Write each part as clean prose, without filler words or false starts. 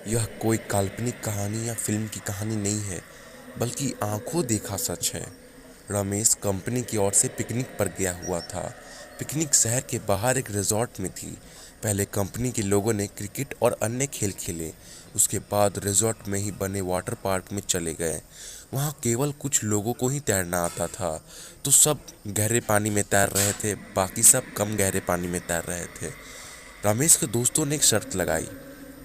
यह कोई काल्पनिक कहानी या फिल्म की कहानी नहीं है, बल्कि आंखों देखा सच है। रमेश कंपनी की ओर से पिकनिक पर गया हुआ था। पिकनिक शहर के बाहर एक रिजॉर्ट में थी। पहले कंपनी के लोगों ने क्रिकेट और अन्य खेल खेले। उसके बाद रिजॉर्ट में ही बने वाटर पार्क में चले गए। वहाँ केवल कुछ लोगों को ही तैरना आता था, तो सब गहरे पानी में तैर रहे थे, बाकी सब कम गहरे पानी में तैर रहे थे। रमेश के दोस्तों ने एक शर्त लगाई,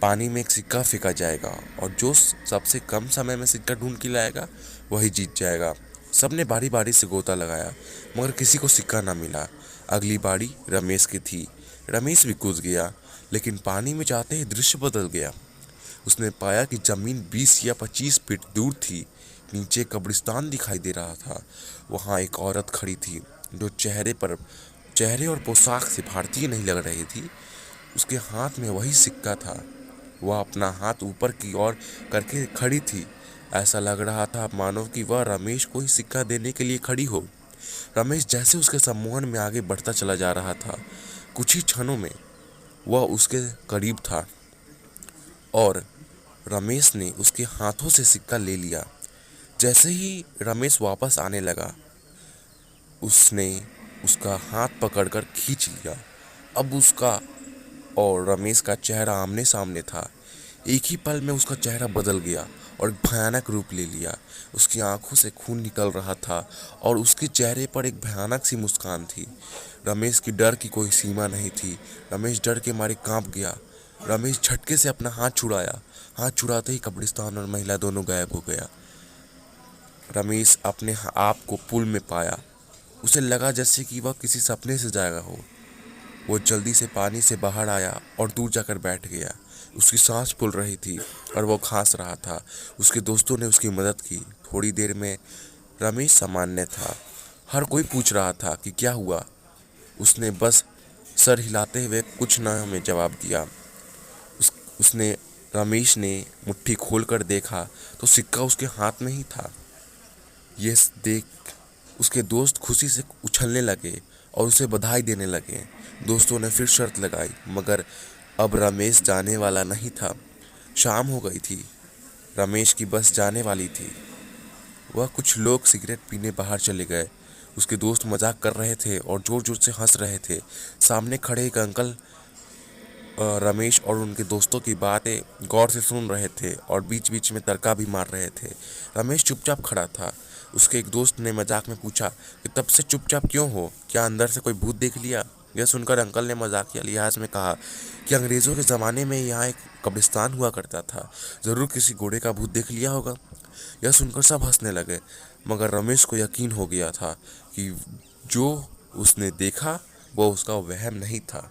पानी में एक सिक्का फेंका जाएगा और जो सबसे कम समय में सिक्का ढूंढ के लाएगा वही जीत जाएगा। सबने बारी बारी से गोता लगाया, मगर किसी को सिक्का ना मिला। अगली बारी रमेश की थी। रमेश भी कूद गया, लेकिन पानी में जाते ही दृश्य बदल गया। उसने पाया कि जमीन 20 या 25 फीट दूर थी। नीचे कब्रिस्तान दिखाई दे रहा था। वहाँ एक औरत खड़ी थी, जो चेहरे और पोशाक से भारतीय नहीं लग रही थी। उसके हाथ में वही सिक्का था। वह अपना हाथ ऊपर की ओर करके खड़ी थी। ऐसा लग रहा था मानो कि वह रमेश को ही सिक्का देने के लिए खड़ी हो। रमेश जैसे उसके सम्मोहन में आगे बढ़ता चला जा रहा था, कुछ ही क्षणों में वह उसके करीब था और रमेश ने उसके हाथों से सिक्का ले लिया। जैसे ही रमेश वापस आने लगा, उसने उसका हाथ पकड़कर खींच लिया। अब उसका और रमेश का चेहरा आमने सामने था। एक ही पल में उसका चेहरा बदल गया और भयानक रूप ले लिया। उसकी आंखों से खून निकल रहा था और उसके चेहरे पर एक भयानक सी मुस्कान थी। रमेश की डर की कोई सीमा नहीं थी। रमेश डर के मारे कांप गया। रमेश झटके से अपना हाथ छुड़ाया। हाथ छुड़ाते ही कब्रिस्तान और महिला दोनों गायब हो गया। रमेश अपने आप को पुल में पाया। उसे लगा जैसे कि वह किसी सपने से जागा हो। वो जल्दी से पानी से बाहर आया और दूर जाकर बैठ गया। उसकी सांस फूल रही थी और वो खांस रहा था। उसके दोस्तों ने उसकी मदद की। थोड़ी देर में रमेश सामान्य था। हर कोई पूछ रहा था कि क्या हुआ। उसने बस सर हिलाते हुए कुछ न में जवाब दिया। उसने रमेश ने मुट्ठी खोलकर देखा तो सिक्का उसके हाथ में ही था। ये देख उसके दोस्त खुशी से उछलने लगे और उसे बधाई देने लगे। दोस्तों ने फिर शर्त लगाई, मगर अब रमेश जाने वाला नहीं था। शाम हो गई थी। रमेश की बस जाने वाली थी। वह कुछ लोग सिगरेट पीने बाहर चले गए। उसके दोस्त मजाक कर रहे थे और जोर जोर से हंस रहे थे। सामने खड़े एक अंकल रमेश और उनके दोस्तों की बातें गौर से सुन रहे थे और बीच बीच में तर्का भी मार रहे थे। रमेश चुपचाप खड़ा था। उसके एक दोस्त ने मजाक में पूछा कि तब से चुपचाप क्यों हो, क्या अंदर से कोई भूत देख लिया। यह सुनकर अंकल ने मजाकिया लिहाज में कहा कि अंग्रेज़ों के ज़माने में यहाँ एक कब्रिस्तान हुआ करता था, ज़रूर किसी घोड़े का भूत देख लिया होगा। यह सुनकर सब हंसने लगे, मगर रमेश को यकीन हो गया था कि जो उसने देखा वो उसका वहम नहीं था।